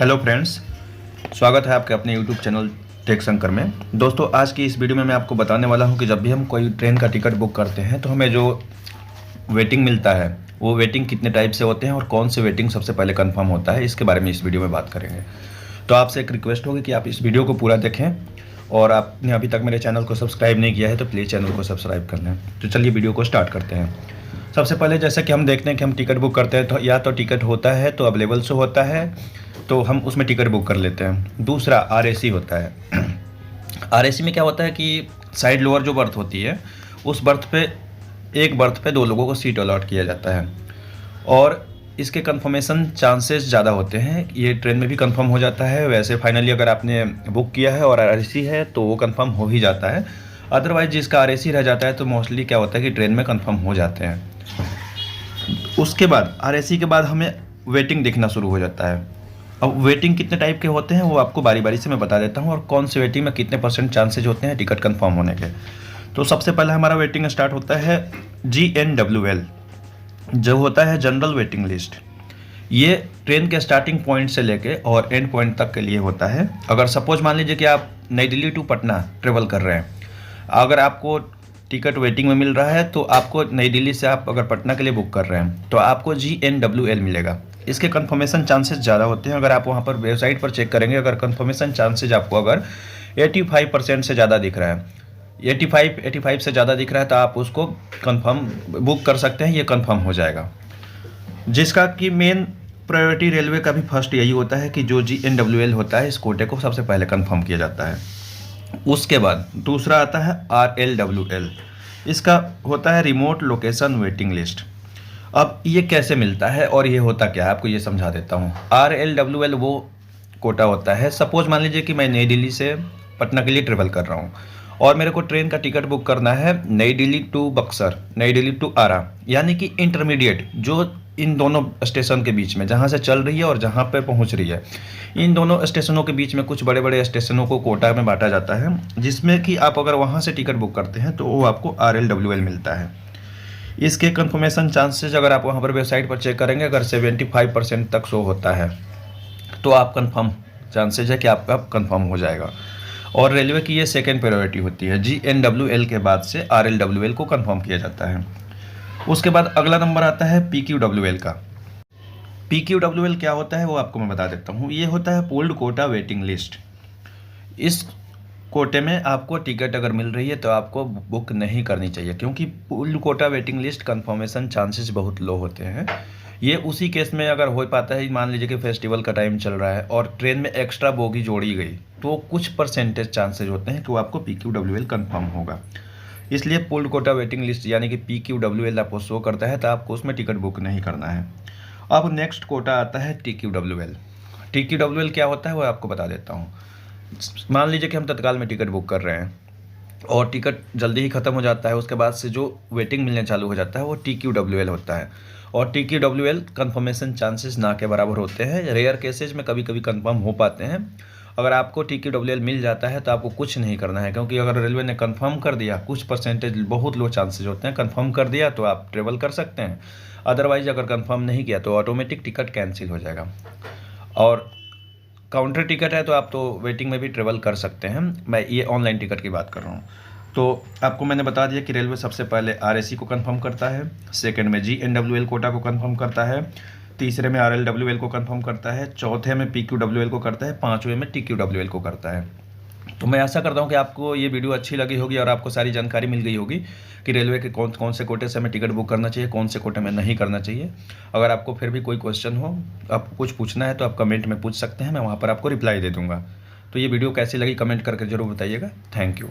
Hello friends, स्वागत है आपके अपने यूट्यूब चैनल टेक शंकर में। दोस्तों, आज की इस वीडियो में मैं आपको बताने वाला हूं कि जब भी हम कोई ट्रेन का टिकट बुक करते हैं तो हमें जो वेटिंग मिलता है वो वेटिंग कितने टाइप से होते हैं और कौन से वेटिंग सबसे पहले कंफर्म होता है, इसके बारे में इस वीडियो में बात करेंगे। तो आपसे एक रिक्वेस्ट होगी कि आप इस वीडियो को पूरा देखें और आपने अभी तक मेरे चैनल को सब्सक्राइब नहीं किया है तो प्लीज़ चैनल को सब्सक्राइब कर लें। तो चलिए वीडियो को स्टार्ट करते हैं। सबसे पहले जैसा कि हम देखते हैं कि हम टिकट बुक करते हैं तो या तो टिकट होता है तो अवेलेबल शो होता है तो हम उसमें टिकट बुक कर लेते हैं। दूसरा आरएसी होता है। आरएसी में क्या होता है कि साइड लोअर जो बर्थ होती है उस बर्थ पे एक बर्थ पे दो लोगों को सीट अलॉट किया जाता है और इसके कंफर्मेशन चांसेस ज़्यादा होते हैं। ये ट्रेन में भी कंफर्म हो जाता है। वैसे फाइनली अगर आपने बुक किया है और आरएसी है तो वो कंफर्म हो ही जाता है। अदरवाइज जिसका आरएसी रह जाता है तो मोस्टली क्या होता है कि ट्रेन में कंफर्म हो जाते हैं। उसके बाद आरएसी के बाद हमें वेटिंग देखना शुरू हो जाता है। अब वेटिंग कितने टाइप के होते हैं वो आपको बारी बारी से मैं बता देता हूँ और कौन से वेटिंग में कितने % चांसेज होते हैं टिकट कंफर्म होने के। तो सबसे पहले हमारा वेटिंग स्टार्ट होता है GNWL, जो होता है जनरल वेटिंग लिस्ट। ये ट्रेन के स्टार्टिंग पॉइंट से लेके और एंड पॉइंट तक के लिए होता है। अगर सपोज मान लीजिए कि आप नई दिल्ली टू पटना ट्रेवल कर रहे हैं, अगर आपको टिकट वेटिंग में मिल रहा है तो आपको नई दिल्ली से आप अगर पटना के लिए बुक कर रहे हैं तो आपको GNWL मिलेगा। इसके कंफर्मेशन चांसेस ज़्यादा होते हैं। अगर आप वहाँ पर वेबसाइट पर चेक करेंगे, अगर कंफर्मेशन चांसेज आपको अगर 85% से ज़्यादा दिख रहा है, 85 से ज़्यादा दिख रहा है तो आप उसको कंफर्म बुक कर सकते हैं, ये कंफर्म हो जाएगा। जिसका कि मेन प्रायोरिटी रेलवे का भी फर्स्ट यही होता है कि जो GNWL होता है इस कोटे को सबसे पहले कंफर्म किया जाता है। उसके बाद दूसरा आता है RLWL। इसका होता है रिमोट लोकेशन वेटिंग लिस्ट। अब ये कैसे मिलता है और ये होता क्या है आपको ये समझा देता हूँ। RLWL वो कोटा होता है, सपोज मान लीजिए कि मैं नई दिल्ली से पटना के लिए ट्रेवल कर रहा हूँ और मेरे को ट्रेन का टिकट बुक करना है नई दिल्ली टू बक्सर, नई दिल्ली टू आरा, यानी कि इंटरमीडिएट जो इन दोनों स्टेशन के बीच में जहाँ से चल रही है और जहाँ पे पहुँच रही है, इन दोनों स्टेशनों के बीच में कुछ बड़े बड़े स्टेशनों को कोटा में बांटा जाता है, जिसमें कि आप अगर वहाँ से टिकट बुक करते हैं तो वो आपको RLWL मिलता है। इसके कंफर्मेशन चांसेस अगर आप वहाँ पर वेबसाइट पर चेक करेंगे, अगर 75% तक शो होता है तो आप कंफर्म चांसेज है कि आपका कंफर्म हो जाएगा। और रेलवे की ये सेकेंड प्रायोरिटी होती है। GNWL के बाद से RLWL को कंफर्म किया जाता है। उसके बाद अगला नंबर आता है PQWL का। PQWL क्या होता है वो आपको मैं बता देता हूँ। ये होता है पूल्ड कोटा वेटिंग लिस्ट। इस कोटे में आपको टिकट अगर मिल रही है तो आपको बुक नहीं करनी चाहिए, क्योंकि pooled quota waiting list confirmation chances बहुत लो होते हैं। ये उसी केस में अगर हो पाता है, मान लीजिए कि फेस्टिवल का टाइम चल रहा है और ट्रेन में एक्स्ट्रा बोगी जोड़ी गई तो कुछ % चांसेज होते हैं कि वो आपको PQWL कंफर्म होगा। इसलिए पूल्ड कोटा वेटिंग लिस्ट यानी कि PQWL आपको शो करता है तो आपको उसमें टिकट बुक नहीं करना है। अब नेक्स्ट कोटा आता है TQWL। TQWL क्या होता है वो आपको बता देता हूँ। मान लीजिए कि हम तत्काल में टिकट बुक कर रहे हैं और टिकट जल्दी ही ख़त्म हो जाता है, उसके बाद से जो वेटिंग मिलने चालू हो जाता है वो TQWL होता है। और TQWL कंफर्मेशन चांसेस ना के बराबर होते हैं। रेयर केसेज में कभी कभी कंफर्म हो पाते हैं। अगर आपको TQWL मिल जाता है तो आपको कुछ नहीं करना है, क्योंकि अगर रेलवे ने कंफर्म कर दिया, कुछ % बहुत लो चांसेज होते हैं, कंफर्म कर दिया तो आप ट्रेवल कर सकते हैं। अदरवाइज अगर कंफर्म नहीं किया तो ऑटोमेटिक टिकट कैंसिल हो जाएगा। और काउंटर टिकट है तो आप तो वेटिंग में भी ट्रेवल कर सकते हैं। मैं ये ऑनलाइन टिकट की बात कर रहा हूँ। तो आपको मैंने बता दिया कि रेलवे सबसे पहले RAC को कंफर्म करता है, सेकंड में GNWL कोटा को कंफर्म करता है, तीसरे में RLWL को कंफर्म करता है, चौथे में PQWL को करता है, पाँचवें में TQWL को करता है। तो मैं आशा करता हूँ कि आपको ये वीडियो अच्छी लगी होगी और आपको सारी जानकारी मिल गई होगी कि रेलवे के कौन कौन से कोटे से हमें टिकट बुक करना चाहिए, कौन से कोटे में नहीं करना चाहिए। अगर आपको फिर भी कोई क्वेश्चन हो, आपको कुछ पूछना है तो आप कमेंट में पूछ सकते हैं, मैं वहाँ पर आपको रिप्लाई दे दूँगा। तो ये वीडियो कैसी लगी कमेंट करके ज़रूर बताइएगा। Thank you.